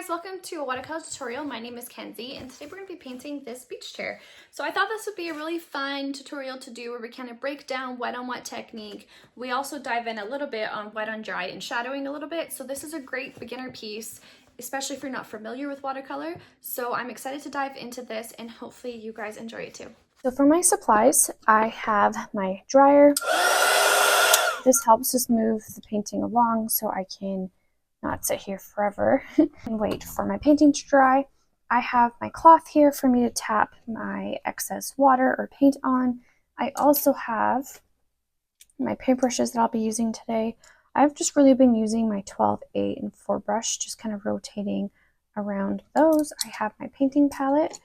guys, welcome to a watercolor tutorial. My name is Kenzie and today we're going to be painting this beach chair. So I thought this would be a really fun tutorial to do where we kind of break down wet on wet technique. We also dive in a little bit on wet on dry and shadowing a little bit. So this is a great beginner piece, especially if you're not familiar with watercolor. So I'm excited to dive into this and hopefully you guys enjoy it too. So for my supplies, I have my dryer. This helps us move the painting along so I can not sit here forever and wait for my painting to dry. I have my cloth here for me to tap my excess water or paint on. I also have my paintbrushes that I'll be using today. I've just really been using my 12, 8, and 4 brush, just kind of rotating around those. I have my painting palette.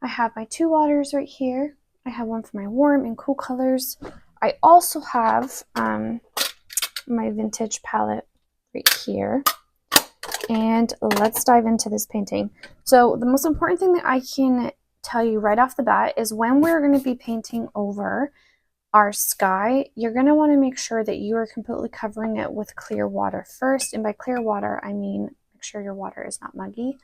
I have my 2 waters right here. I have one for my warm and cool colors. I also have my vintage palette right here, and let's dive into this painting. So the most important thing that I can tell you right off the bat is when we're going to be painting over our sky, you're going to want to make sure that you are completely covering it with clear water first. And by clear water, I mean make sure your water is not muggy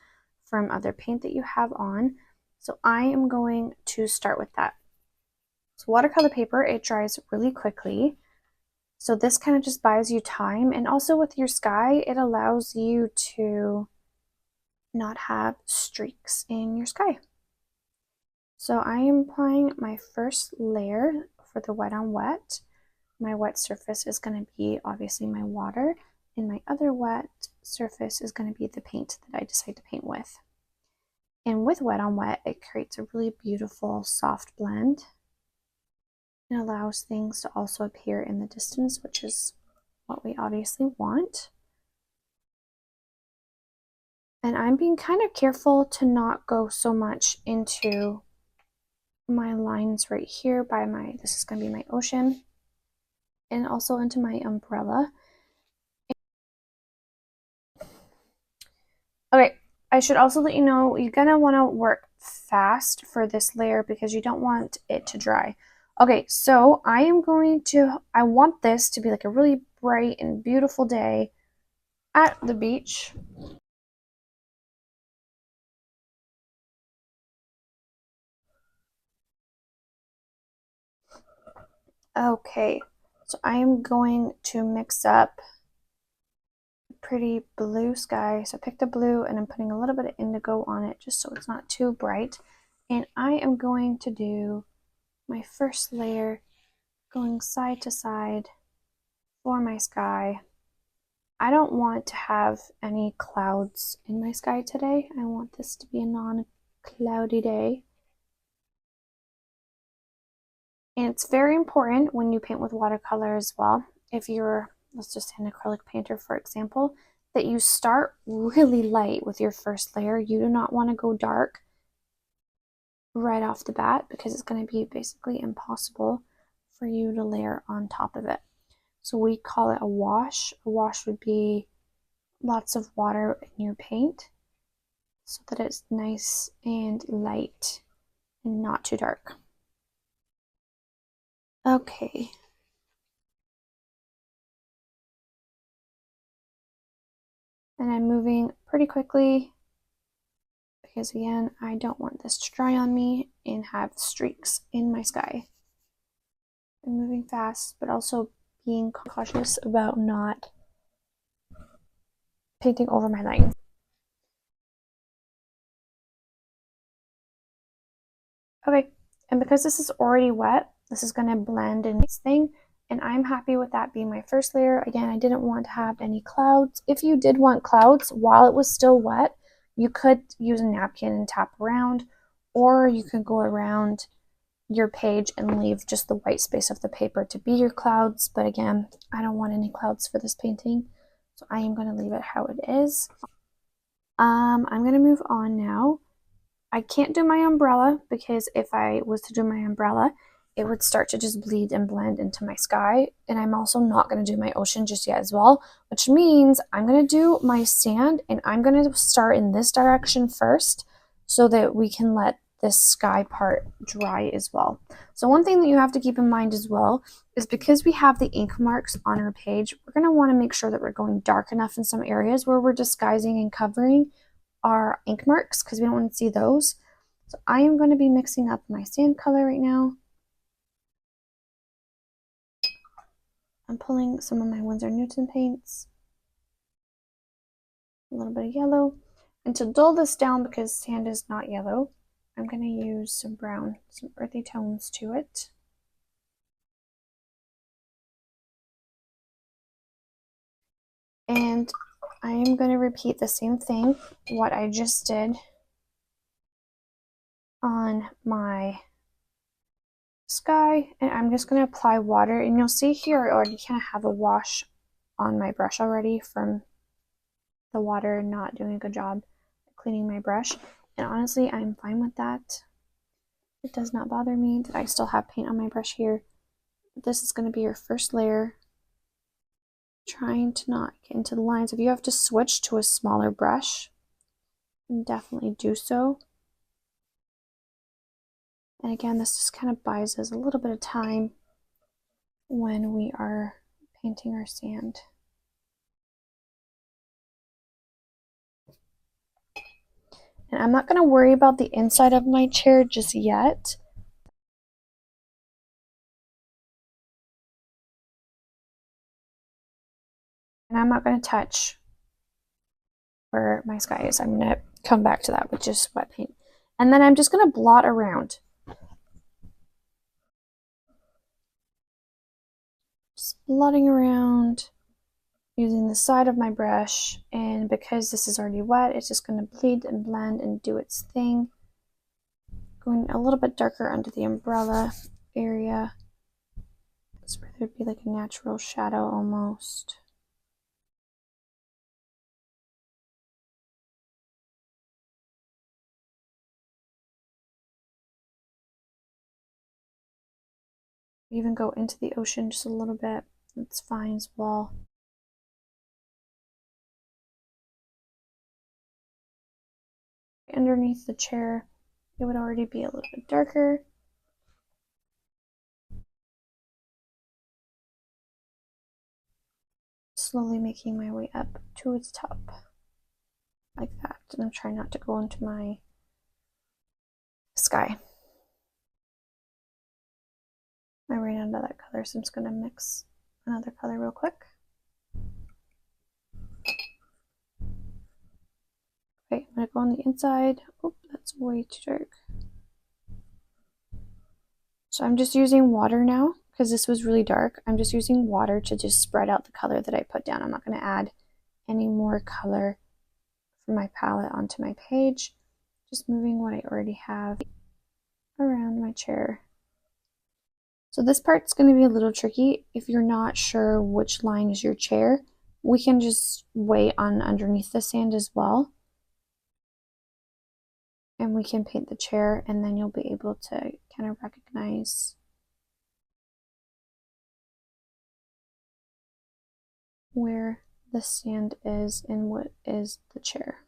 from other paint that you have on. So I am going to start with that. So watercolor paper, it dries really quickly. So this kind of just buys you time, and also with your sky, it allows you to not have streaks in your sky. So I am applying my first layer for the wet on wet. My wet surface is going to be obviously my water, and my other wet surface is going to be the paint that I decide to paint with. And with wet on wet, it creates a really beautiful soft blend. It allows things to also appear in the distance, which is what we obviously want. And I'm being kind of careful to not go so much into my lines right here by this is going to be my ocean, and also into my umbrella. Okay, I should also let you know, you're going to want to work fast for this layer because you don't want it to dry. Okay, so I want this to be like a really bright and beautiful day at the beach. Okay, so I am going to mix up pretty blue sky. So I picked a blue and I'm putting a little bit of indigo on it just so it's not too bright. And I am going to do my first layer going side to side for my sky. I don't want to have any clouds in my sky today. I want this to be a non-cloudy day. And it's very important when you paint with watercolor as well, if you're, let's just say an acrylic painter for example, that you start really light with your first layer. You do not want to go dark right off the bat because it's going to be basically impossible for you to layer on top of it. So we call it a wash. A wash would be lots of water in your paint so that it's nice and light and not too dark. Okay. And I'm moving pretty quickly because again, I don't want this to dry on me and have streaks in my sky. I'm moving fast, but also being cautious about not painting over my line. Okay, and because this is already wet, this is going to blend in this thing, and I'm happy with that being my first layer. Again, I didn't want to have any clouds. If you did want clouds while it was still wet, you could use a napkin and tap around, or you could go around your page and leave just the white space of the paper to be your clouds. But again, I don't want any clouds for this painting, so I am going to leave it how it is. I'm going to move on now. I can't do my umbrella because if I was to do my umbrella, it would start to just bleed and blend into my sky. And I'm also not going to do my ocean just yet as well, which means I'm going to do my sand, and I'm going to start in this direction first so that we can let this sky part dry as well. So one thing that you have to keep in mind as well is because we have the ink marks on our page, we're going to want to make sure that we're going dark enough in some areas where we're disguising and covering our ink marks because we don't want to see those. So I am going to be mixing up my sand color right now. I'm pulling some of my Winsor Newton paints, a little bit of yellow. And to dull this down, because sand is not yellow, I'm going to use some brown, some earthy tones to it. And I am going to repeat the same thing, what I just did on my sky, and I'm just going to apply water, and you'll see here I already kind of have a wash on my brush already from the water not doing a good job cleaning my brush, and honestly I'm fine with that. It does not bother me that I still have paint on my brush here. This is going to be your first layer, trying to not get into the lines. If you have to switch to a smaller brush, definitely do so. And again, this just kind of buys us a little bit of time when we are painting our sand. And I'm not going to worry about the inside of my chair just yet. And I'm not going to touch where my sky is. I'm going to come back to that with just wet paint. And then I'm just going to blot around. Just blotting around using the side of my brush, and because this is already wet, it's just going to bleed and blend and do its thing. Going a little bit darker under the umbrella area. That's where there'd be like a natural shadow almost. Even go into the ocean just a little bit. It's fine as well. Underneath the chair, it would already be a little bit darker. Slowly making my way up to its top, like that. And I'm trying not to go into my sky. I ran out of that color, so I'm just going to mix another color real quick. Okay, I'm going to go on the inside. Oh, that's way too dark. So I'm just using water now, because this was really dark. I'm just using water to just spread out the color that I put down. I'm not going to add any more color from my palette onto my page. Just moving what I already have around my chair. So this part's going to be a little tricky. If you're not sure which line is your chair, we can just wait on underneath the sand as well. And we can paint the chair, and then you'll be able to kind of recognize where the sand is and what is the chair.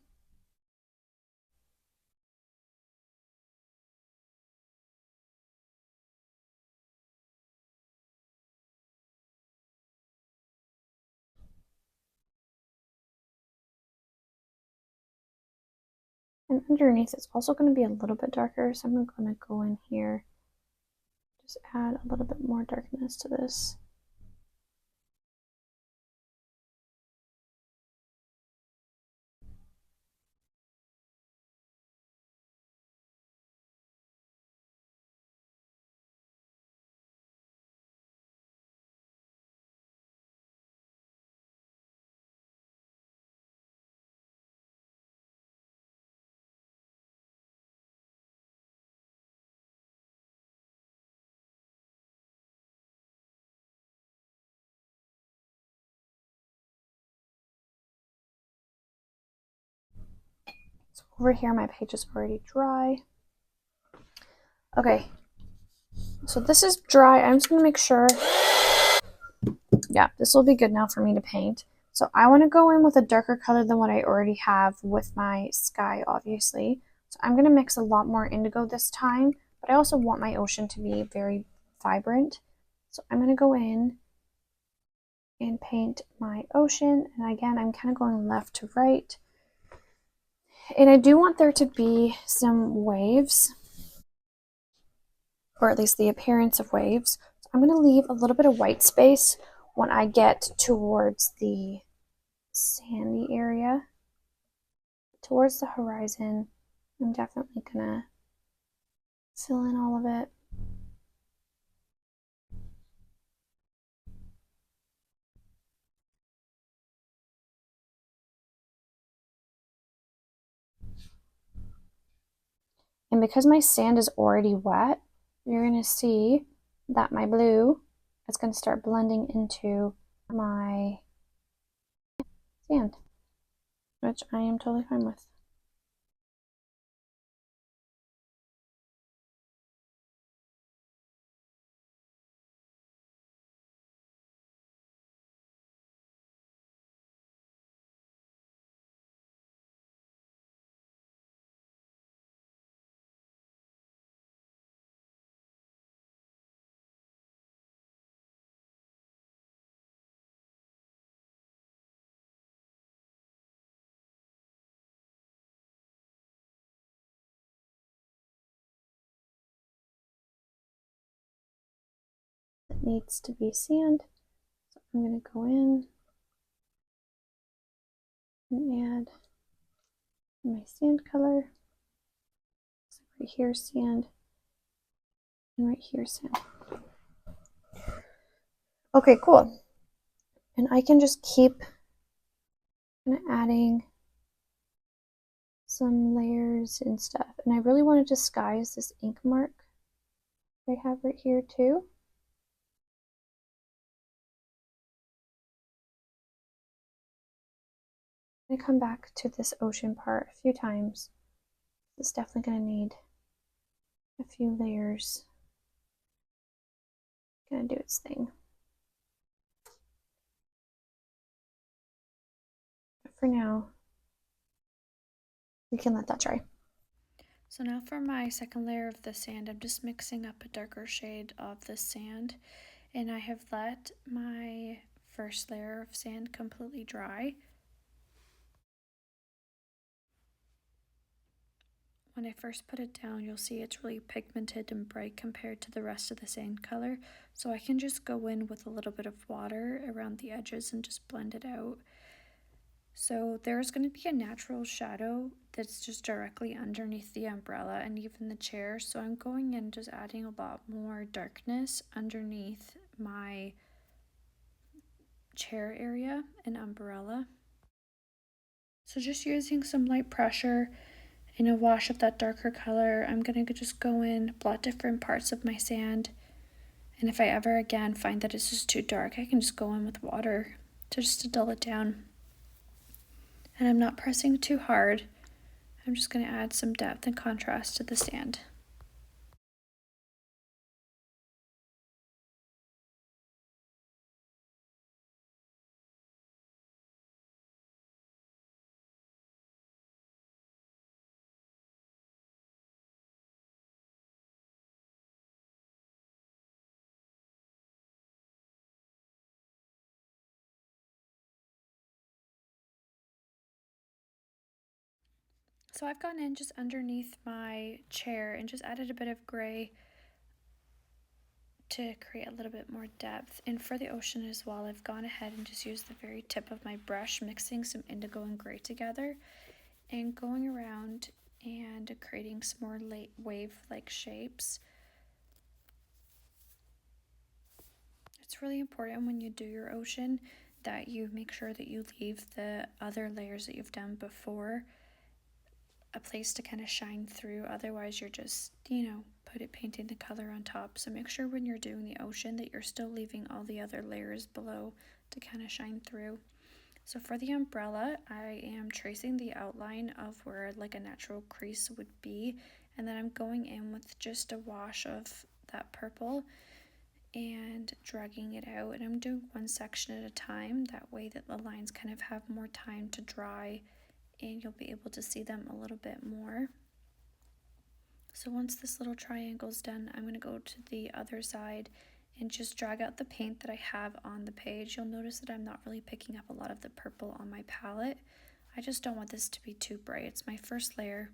And underneath it's also going to be a little bit darker, so I'm going to go in here, just add a little bit more darkness to this. So over here my page is already dry. Okay, so this is dry. I'm just going to make sure, yeah, this will be good now for me to paint. So I want to go in with a darker color than what I already have with my sky, obviously. So I'm going to mix a lot more indigo this time, but I also want my ocean to be very vibrant. So I'm going to go in and paint my ocean. And again, I'm kind of going left to right. And I do want there to be some waves, or at least the appearance of waves. So I'm going to leave a little bit of white space when I get towards the sandy area, towards the horizon. I'm definitely going to fill in all of it. And because my sand is already wet, you're going to see that my blue is going to start blending into my sand, which I am totally fine with. It needs to be sand, so I'm going to go in and add my sand color. So right here sand, and right here sand. Okay, cool. And I can just keep adding some layers and stuff. And I really want to disguise this ink mark I have right here too. I'm gonna come back to this ocean part a few times. It's definitely gonna need a few layers. Gonna do its thing. But for now, we can let that dry. So now for my second layer of the sand, I'm just mixing up a darker shade of the sand, and I have let my first layer of sand completely dry. When I first put it down, you'll see it's really pigmented and bright compared to the rest of the sand color. So I can just go in with a little bit of water around the edges and just blend it out. So there's going to be a natural shadow that's just directly underneath the umbrella and even the chair. So I'm going in just adding a lot more darkness underneath my chair area and umbrella. So just using some light pressure and a wash of that darker color, I'm going to just go in, blot different parts of my sand. And if I ever again find that it's just too dark, I can just go in with water to dull it down. And I'm not pressing too hard. I'm just going to add some depth and contrast to the sand. So I've gone in just underneath my chair and just added a bit of gray to create a little bit more depth. And for the ocean as well, I've gone ahead and just used the very tip of my brush, mixing some indigo and gray together and going around and creating some more wave-like shapes. It's really important when you do your ocean that you make sure that you leave the other layers that you've done before a place to kind of shine through. Otherwise you're just, painting the color on top. So make sure when you're doing the ocean that you're still leaving all the other layers below to kind of shine through. So for the umbrella, I am tracing the outline of where like a natural crease would be, and then I'm going in with just a wash of that purple and dragging it out, and I'm doing one section at a time. That way that the lines kind of have more time to dry and you'll be able to see them a little bit more. So once this little triangle is done, I'm going to go to the other side and just drag out the paint that I have on the page. You'll notice that I'm not really picking up a lot of the purple on my palette. I just don't want this to be too bright. It's my first layer.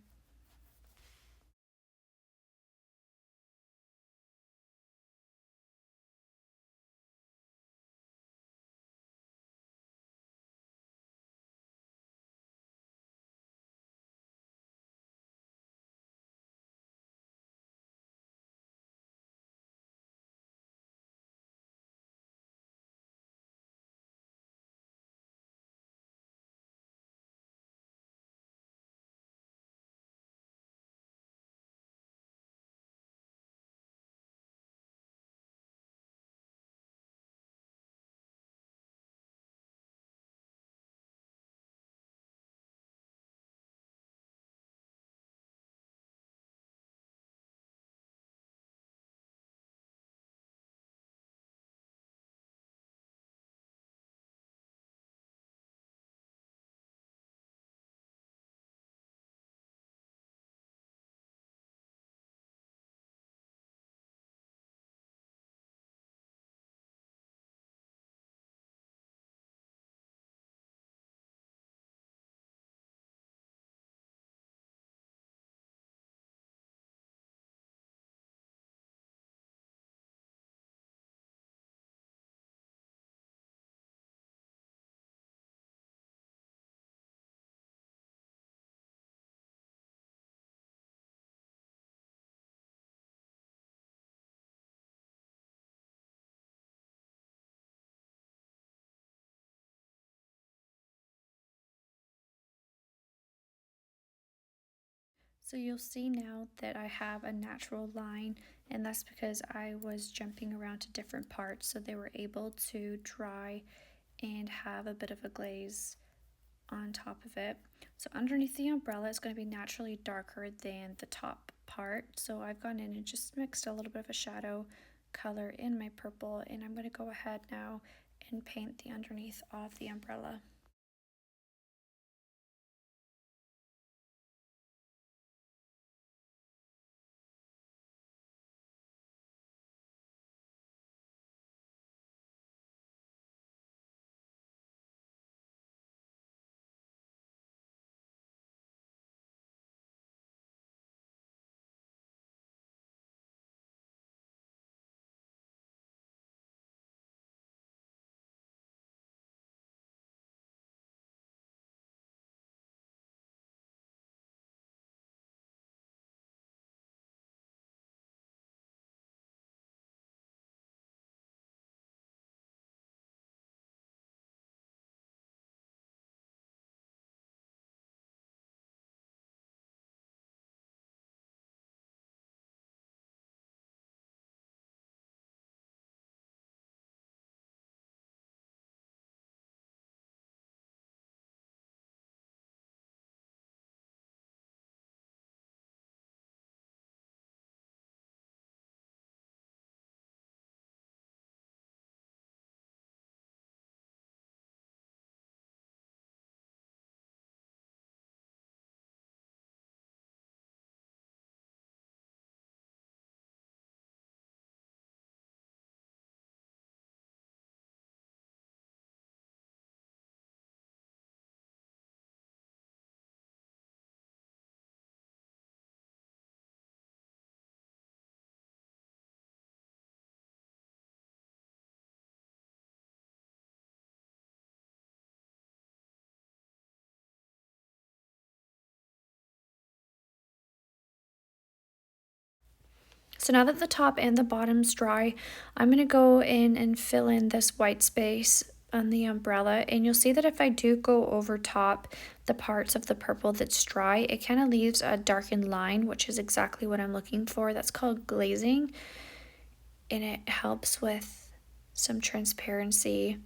So you'll see now that I have a natural line, and that's because I was jumping around to different parts so they were able to dry and have a bit of a glaze on top of it. So underneath the umbrella it's going to be naturally darker than the top part. So I've gone in and just mixed a little bit of a shadow color in my purple, and I'm going to go ahead now and paint the underneath of the umbrella. So now that the top and the bottom's dry, I'm going to go in and fill in this white space on the umbrella, and you'll see that if I do go over top the parts of the purple that's dry, it kind of leaves a darkened line, which is exactly what I'm looking for. That's called glazing, and it helps with some transparency.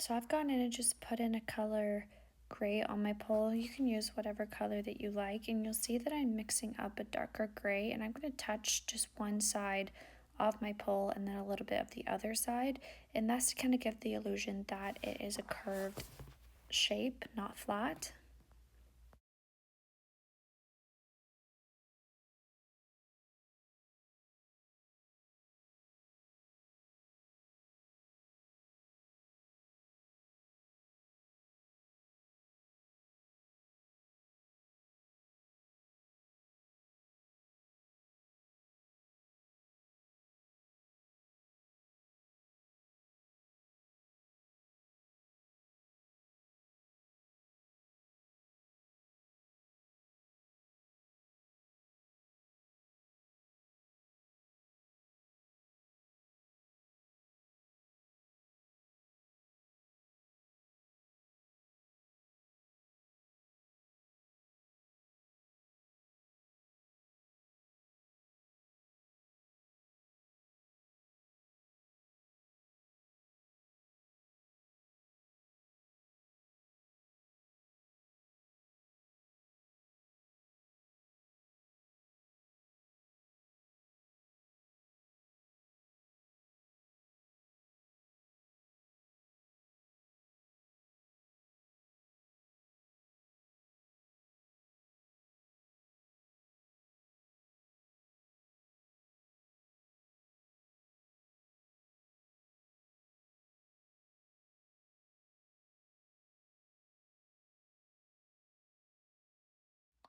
So I've gone in and just put in a color gray on my pole. You can use whatever color that you like, and you'll see that I'm mixing up a darker gray, and I'm going to touch just one side of my pole and then a little bit of the other side, and that's to kind of give the illusion that it is a curved shape, not flat.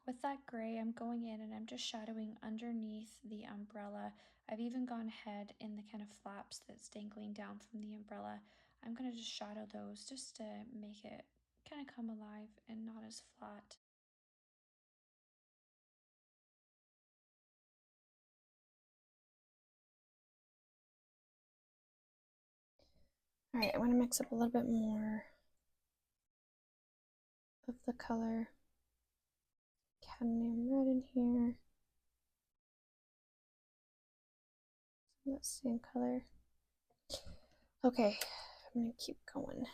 With that gray, I'm going in and I'm just shadowing underneath the umbrella. I've even gone ahead in the kind of flaps that's dangling down from the umbrella. I'm going to just shadow those just to make it kind of come alive and not as flat. All right, I want to mix up a little bit more of the color cadmium red in here. Some of that same color. Okay, I'm gonna keep going.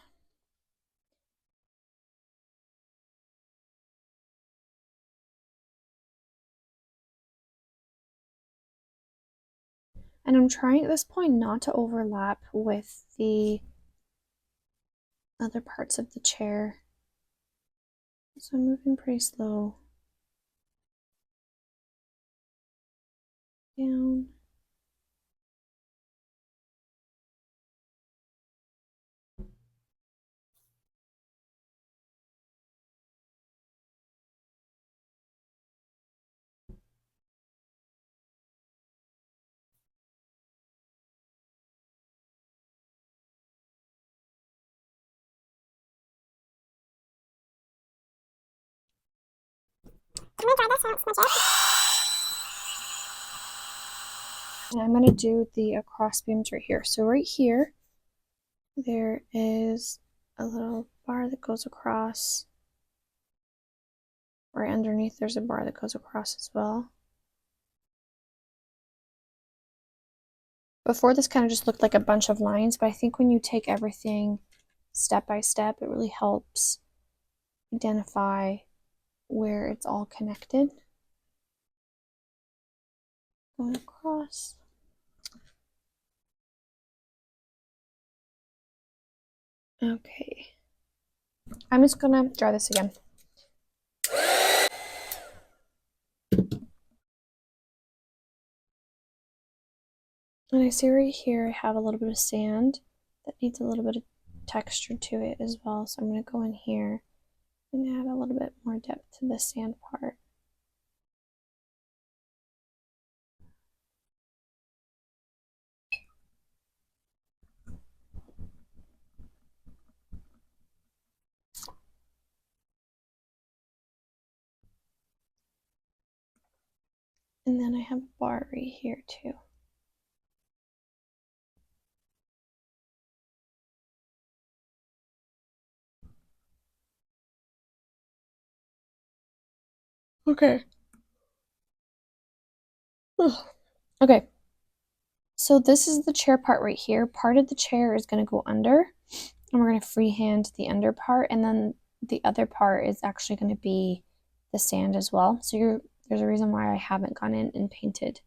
And I'm trying at this point not to overlap with the other parts of the chair. So I'm moving pretty slow down. And I'm going to do the cross beams right here. So right here, there is a little bar that goes across. Right underneath, there's a bar that goes across as well. Before, this kind of just looked like a bunch of lines, but I think when you take everything step by step, it really helps identify where it's all connected. Going across. Okay. I'm just gonna draw this again. And I see right here I have a little bit of sand that needs a little bit of texture to it as well. So I'm going to go in here and add a little bit more depth to the sand part. And then I have a bar right here too. Okay. Ugh. Okay. So this is the chair part right here. Part of the chair is going to go under, And we're going to freehand the under part, and then the other part is actually going to be the sand as well. So there's a reason why I haven't gone in and painted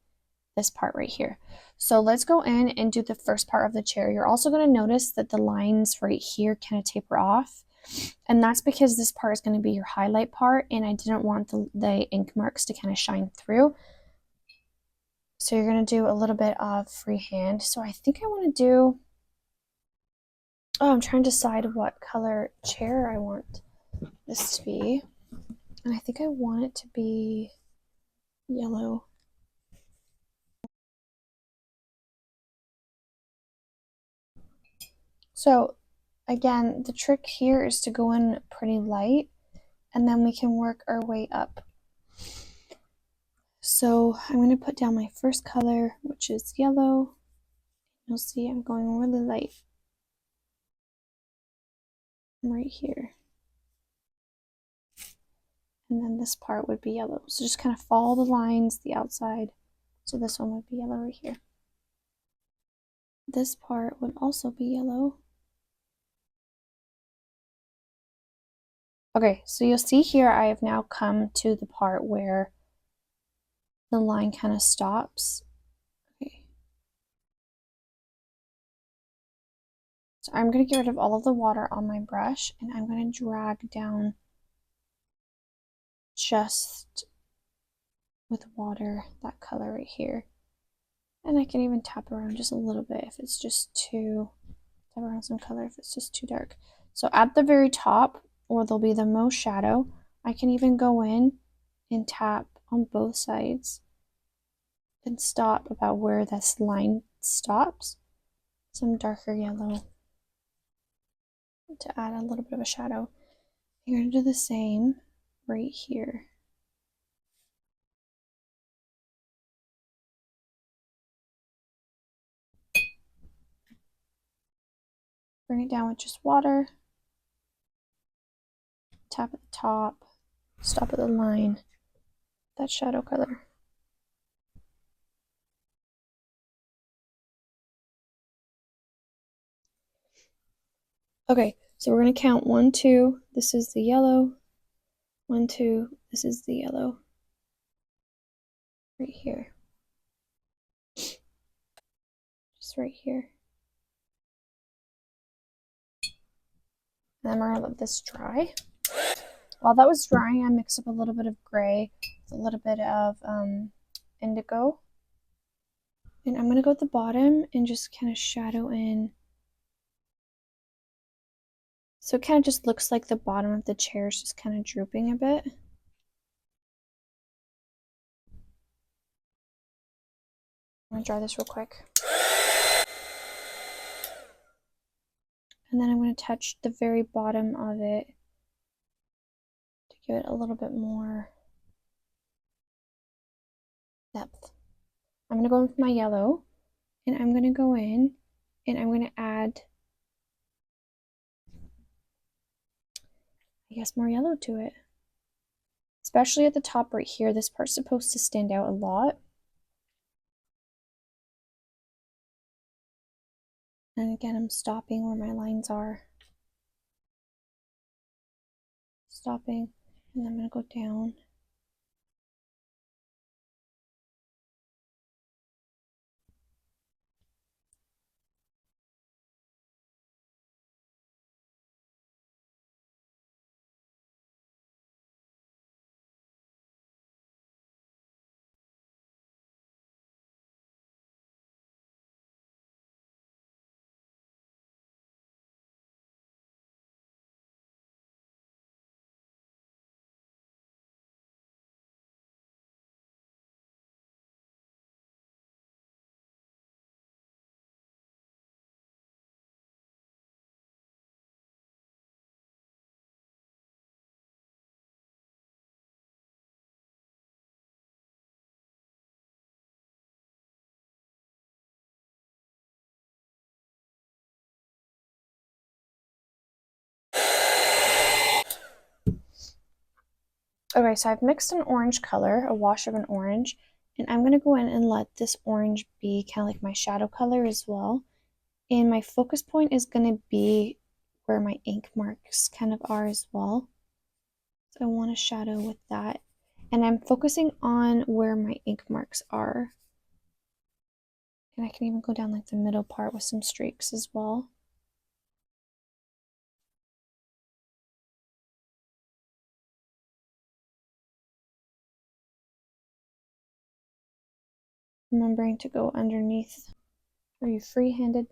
this part right here. So let's go in and do the first part of the chair. You're also going to notice that the lines right here kind of taper off. And that's because this part is going to be your highlight part, and I didn't want the ink marks to kind of shine through. So you're going to do a little bit of freehand. So I think I want to do, oh, I'm trying to decide what color chair I want this to be. And I think I want it to be yellow. So again, the trick here is to go in pretty light, and then we can work our way up. So I'm going to put down my first color, which is yellow. You'll see I'm going really light right here. And then this part would be yellow. So just kind of follow the lines, the outside. So this one would be yellow right here. This part would also be yellow. Okay, so you'll see here I have now come to the part where the line kind of stops. Okay. So I'm going to get rid of all of the water on my brush, and I'm going to drag down just with water that color right here. And I can even tap around just a little bit if it's just too, tap around some color if it's just too dark. So at the very top, where there'll be the most shadow, I can even go in and tap on both sides and stop about where this line stops. Some darker yellow to add a little bit of a shadow. You're going to do the same right here. Bring it down with just water. Tap at the top. Stop at the line. That shadow color. Okay, so we're going to count 1, 2. This is the yellow. 1, 2. This is the yellow. Right here. Just right here. And then we're going to let this dry. While that was drying, I mixed up a little bit of gray with a little bit of indigo. And I'm going to go at the bottom and just kind of shadow in. So it kind of just looks like the bottom of the chair is just kind of drooping a bit. I'm going to dry this real quick. And then I'm going to touch the very bottom of it to give it a little bit more depth. I'm going to go in with my yellow, and I'm going to go in and I'm going to add, I guess, more yellow to it. Especially at the top right here, this part's supposed to stand out a lot. And again, I'm stopping where my lines are. Stopping, and then I'm going to go down. Okay, so I've mixed an orange color, a wash of an orange, and I'm going to go in and let this orange be kind of like my shadow color as well. And my focus point is going to be where my ink marks kind of are as well. So I want to shadow with that. And I'm focusing on where my ink marks are. And I can even go down like the middle part with some streaks as well. Remembering to go underneath. Are you free-handed?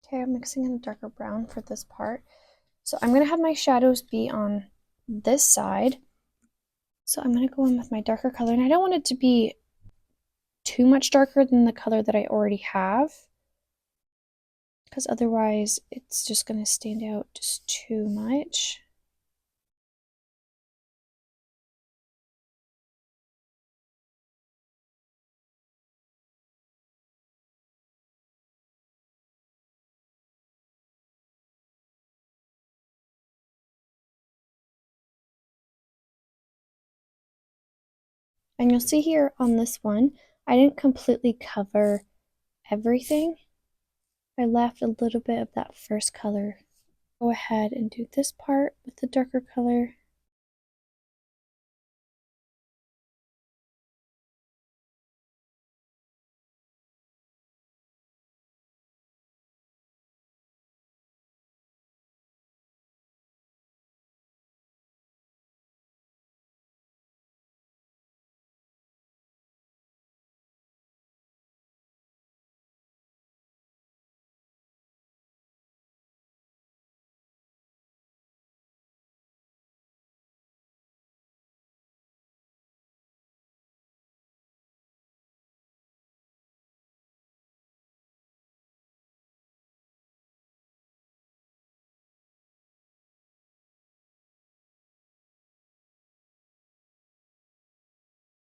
Okay, I'm mixing in a darker brown for this part. So I'm going to have my shadows be on this side. So I'm going to go in with my darker color, and I don't want it to be too much darker than the color that I already have, because otherwise it's just going to stand out just too much. And you'll see here on this one, I didn't completely cover everything. I left a little bit of that first color. Go ahead and do this part with the darker color.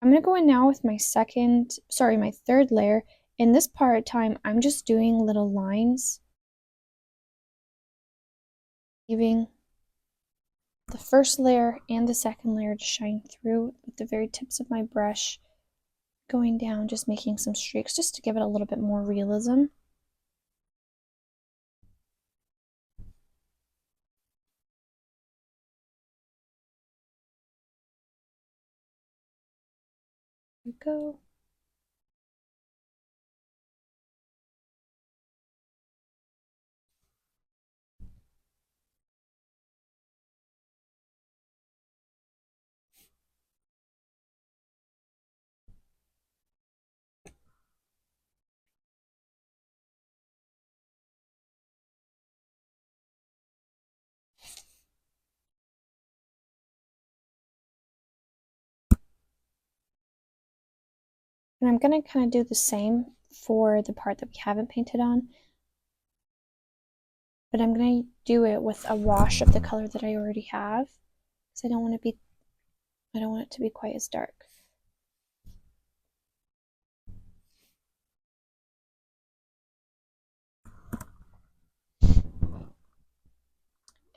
I'm going to go in now with my my third layer. In this part time, I'm just doing little lines, leaving the first layer and the second layer to shine through with the very tips of my brush, going down, just making some streaks just to give it a little bit more realism. There we go. And I'm going to kind of do the same for the part that we haven't painted on, but I'm going to do it with a wash of the color that I already have, because I don't want it to be quite as dark.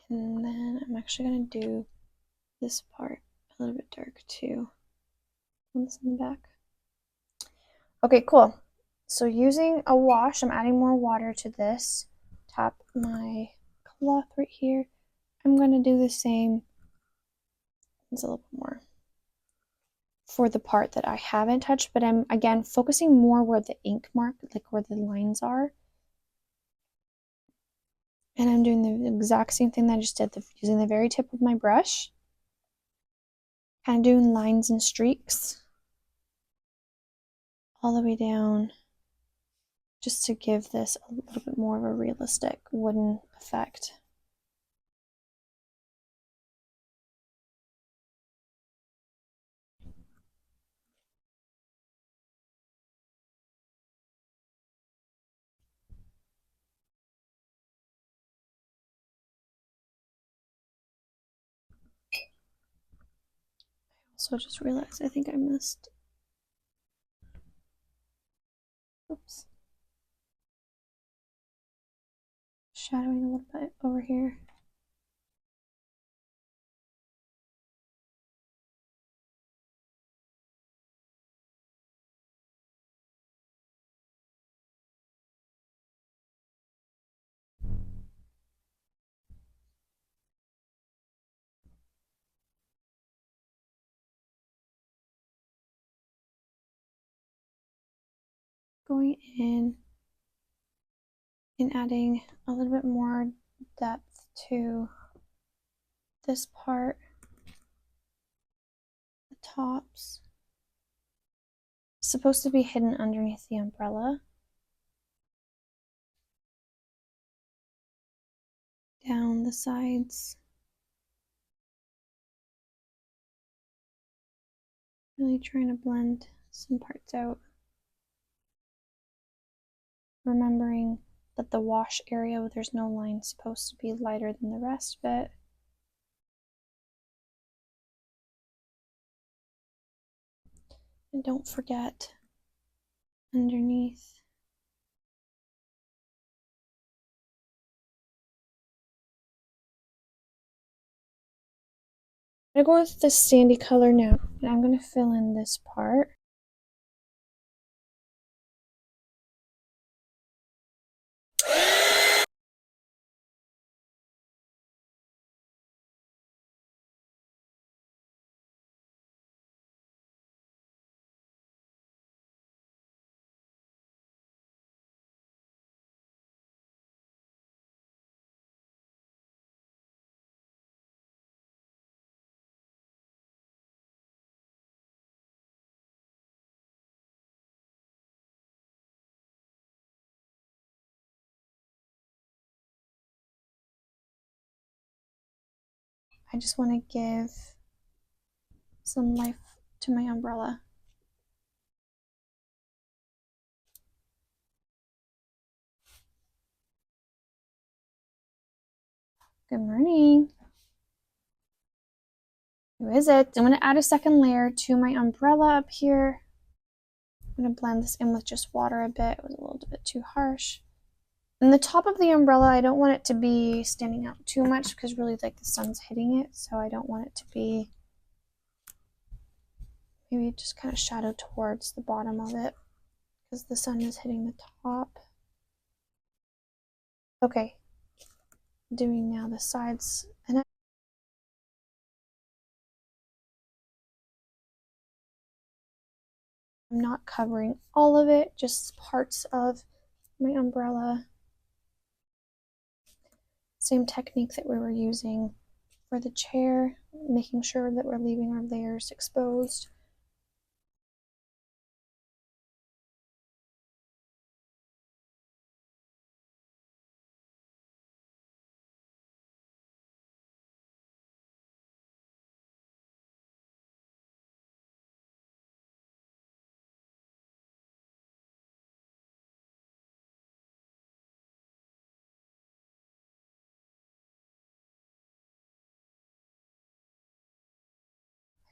And then I'm actually going to do this part a little bit dark too. On this in the back. Okay, cool. So using a wash, I'm adding more water to this. Tap my cloth right here. I'm going to do the same. It's a little bit more for the part that I haven't touched, but I'm again focusing more where the ink mark, like where the lines are. And I'm doing the exact same thing that I just did, using the very tip of my brush. Kind of doing lines and streaks all the way down, just to give this a little bit more of a realistic wooden effect. So just realized I think I missed. Oops. shadowing a little bit over here. Going in and adding a little bit more depth to this part, the tops. It's supposed to be hidden underneath the umbrella. Down the sides. Really trying to blend some parts out. Remembering that the wash area where there's no line is supposed to be lighter than the rest of it. And don't forget underneath. I'm going to go with this sandy color now, and I'm going to fill in this part. I just want to give some life to my umbrella. Good morning. Who is it? I'm going to add a second layer to my umbrella up here. I'm going to blend this in with just water a bit. It was a little bit too harsh. And the top of the umbrella, I don't want it to be standing out too much because really like the sun's hitting it. So I don't want it to be, maybe just kind of shadow towards the bottom of it because the sun is hitting the top. Okay, doing now the sides. And I'm not covering all of it, just parts of my umbrella. Same technique that we were using for the chair, making sure that we're leaving our layers exposed.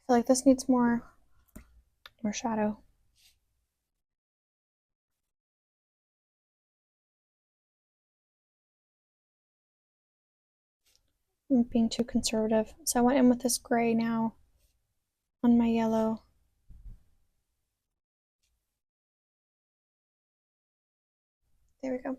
I feel like this needs more shadow. I'm being too conservative. So I went in with this gray now on my yellow. There we go.